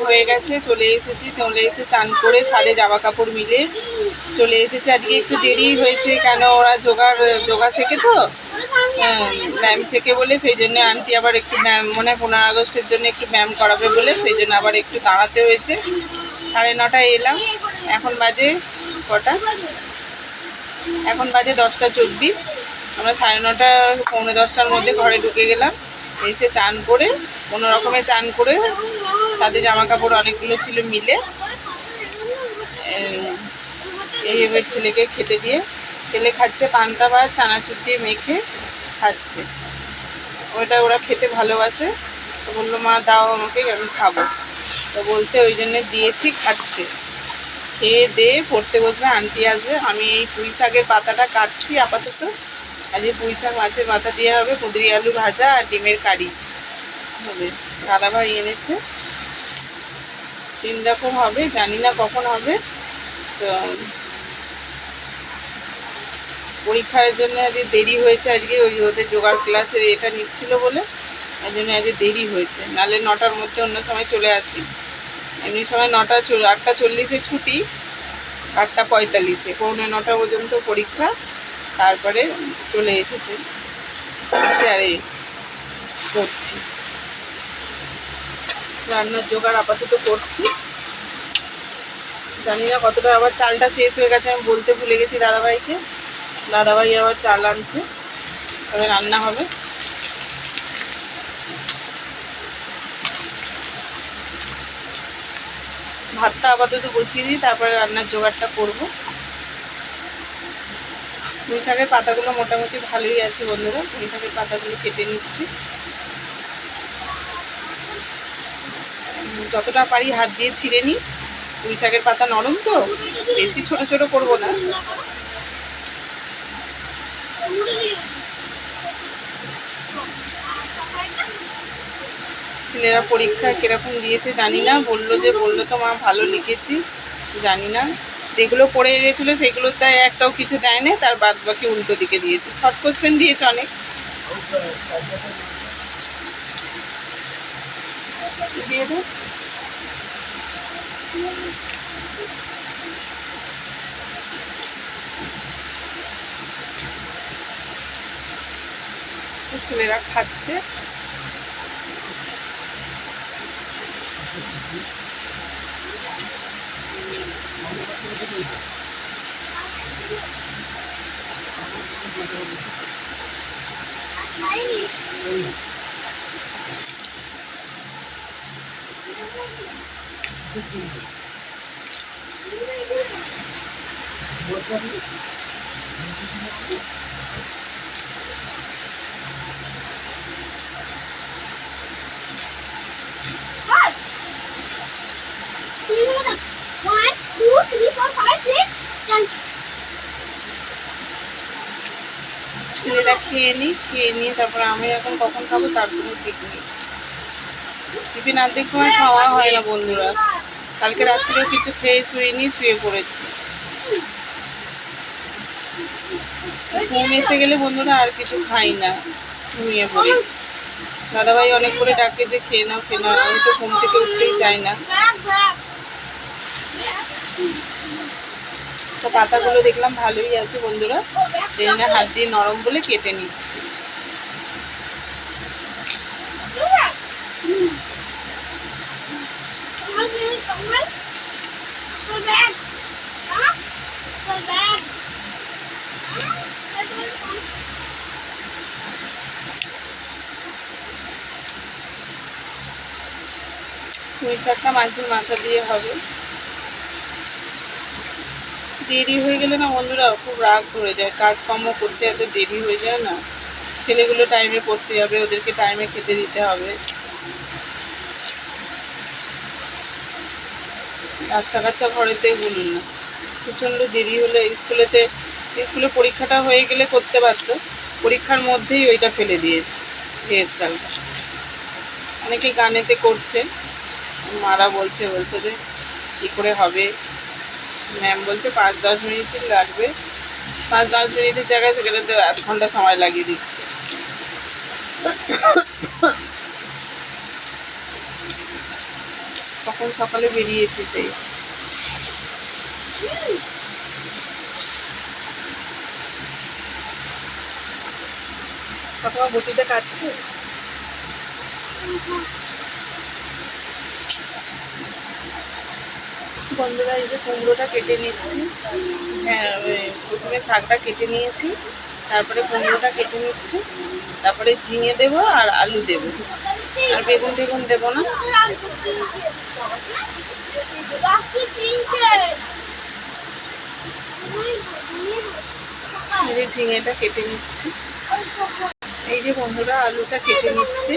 হয়ে গেছে, চলে এসেছি। চলে এসে চান করে ছাদে জামা কাপড় মিলে চলে এসেছে। আজকে একটু দেরি হয়েছে, কেন ওরা যোগা শেখে তো, ব্যায়াম শেখে বলে, সেই জন্য আন্টি আবার একটু ব্যায়াম, মনে হয় 15 আগস্টের জন্য একটু ব্যায়াম করাবে বলে, সেই জন্য আবার একটু দাঁড়াতে হয়েছে। 9:30টায় এলাম। এখন বাজে কটা? এখন বাজে 10টা 24। আমরা 9:30 পৌনে 10টার মধ্যে ঘরে ঢুকে গেলাম। এসে চান করে, কোনো রকমে চান করে, ছাদে জামা কাপড় অনেকগুলো ছিল মিলে এই এবার ছেলেকে খেতে দিয়ে, ছেলে খাচ্ছে পান্তা ভাত চানাচুর দিয়ে মেখে খাচ্ছে। ওটা ওরা খেতে ভালোবাসে, তো বললো মা দাও আমাকে, আমি খাবো। তো বলতে ওই জন্যে দিয়েছি, খাচ্ছে। খেয়ে দিয়ে পড়তে বসবে, আন্টি আসবে। আমি এই পুঁই শাকের পাতাটা কাটছি আপাতত। আজকে পুঁই শাক মাছের মাথা দিয়ে হবে, কুঁদরি আলু ভাজা আর ডিমের কারি হবে। দাদাভাই এনেছে, 3 রকম হবে, জানি না কখন হবে। তো পরীক্ষার জন্য আজকে দেরি হয়েছে। আজকে ওই ওদের জোগাড় ক্লাসের এটা নিচ্ছিল বলে ওই জন্য আজকে দেরি হয়েছে, নাহলে 9টার মধ্যে অন্য সময় চলে আসি। এমনি সময় 8টা 40-এ ছুটি, 8টা 45-এ, পৌনে 9টা পর্যন্ত পরীক্ষা। তারপরে চলে এসেছে আর এই করছি, রান্নার জোগাড় আপাতত করছি। জানি না কতটা, আবার চালটা শেষ হয়ে গেছে, আমি বলতে ভুলে গেছি দাদাভাইকে। দাদাভাই আবার চাল আনছে, তবে রান্না হবে। ভাতটা আপাতত বসিয়ে দিই, তারপরে রান্নার জোগাড়টা করব। পুঁই শাকের পাতাগুলো মোটামুটি ভালোই আছে বন্ধুরা, পুঁই শাকের পাতাগুলো কেটে নিচ্ছি। যতটা পারি হাত দিয়ে ছিঁড়ে নিই, পুঁই শাকের পাতা নরম তো, বেশি ছোট ছোট করব না। ছেলেরা পরীক্ষা কিরকম দিয়েছে জানি না, বললো তো মা ভালো লিখেছি। জানি না, যেগুলো পড়ে গেছিলো সেগুলো তাই একটাও কিছু দেয় না, তার বাদ বাকি উল্টো দিকে দিয়েছে। শর্ট কোশ্চেন দিয়েছে অনেক। দিয়ে দাও। ছেলেরা খাচ্ছে। ছেলেরা খেয়ে নিয়ে তারপরে আমি এখন কখন খাবো তার কোনো ঠিক নেই। টিফিন অর্ধেক সময় খাওয়া হয় না বন্ধুরা। কালকে রাত্রেও কিছু খেয়ে শুয়ে পড়েছি। ঘুম এসে গেলে বন্ধুরা আর কিছু খাই না, ঘুমিয়ে পড়ি। দাদাভাই অনেক করে ডাকে যে খেয়ে নাও, আমি তো ঘুম থেকে উঠতেই চাই না। তো পাতাগুলো দেখলাম ভালোই আছে বন্ধুরা, সেই জন্য হাত দিয়ে নরম বলে কেটে নিচ্ছি। পুঁই শাকটা মাছের মাথা দিয়ে হবে। দেরি হয়ে গেলে না বন্ধুরা খুব রাগ ধরে যায়, কাজকর্ম করতে এত দেরি হয়ে যায় না। ছেলেগুলো টাইমে পড়তে হবে, ওদেরকে টাইমে খেতে দিতে হবে। বাচ্চা ঘরেতে বলুন না, প্রচণ্ড দেরি হলে স্কুলে পরীক্ষাটা হয়ে গেলে করতে পারতো, পরীক্ষার মধ্যেই ওইটা ফেলে দিয়েছে রিহার্সালটা। অনেকে গানেতে করছে, মারা বলছে যে কী করে হবে। ম্যাম বলছে 5-10 মিনিট লাগবে, 5-10 মিনিটের জায়গায় সেখানে তো 1 ঘন্টা সময় লাগিয়ে দিচ্ছে। কখন সকালে বেরিয়েছি সেই। কাকা বটিটা কাটছে। বন্ধুরা এই যে কুমড়োটা কেটে নিচ্ছি। হ্যাঁ, প্রথমে শাকটা কেটে নিয়েছি, তারপরে কুমড়োটা কেটে নিচ্ছি, তারপরে ঝিঙে দেবো আর আলু দেবো, আর বেগুন টেগুন দেবো না। ঝিঙেটা কেটে নিচ্ছি। এই যে বন্ধুরা আলুটা কেটে নিচ্ছি।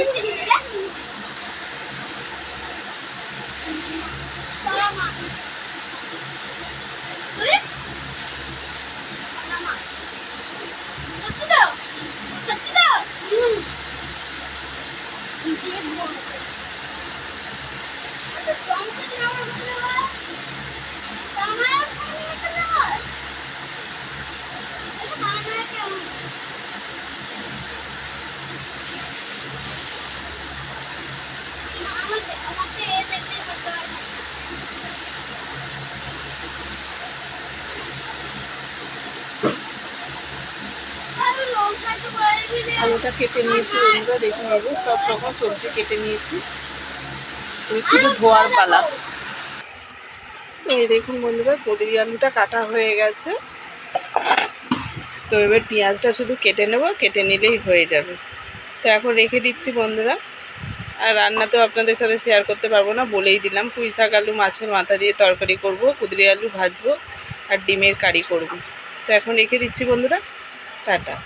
আলুটা কেটে নিয়েছি বন্ধুরা, দেখে নেব। সব রকম সবজি কেটে নিয়েছি, শুধু ধোয়ার পালা। এই দেখুন বন্ধুরা, কুঁদরি আলুটা কাটা হয়ে গেছে। তো এবার পেঁয়াজটা শুধু কেটে নেব, কেটে নিলেই হয়ে যাবে। তো এখন রেখে দিচ্ছি বন্ধুরা। আর রান্না তো আপনাদের সাথে শেয়ার করতে পারবো না, বলেই দিলাম। পুঁই শাক আলু মাছের মাথা দিয়ে তরকারি করব, কুঁদরি আলু ভাজবো, আর ডিমের কারি করব। তো এখন রেখে দিচ্ছি বন্ধুরা, টাটা।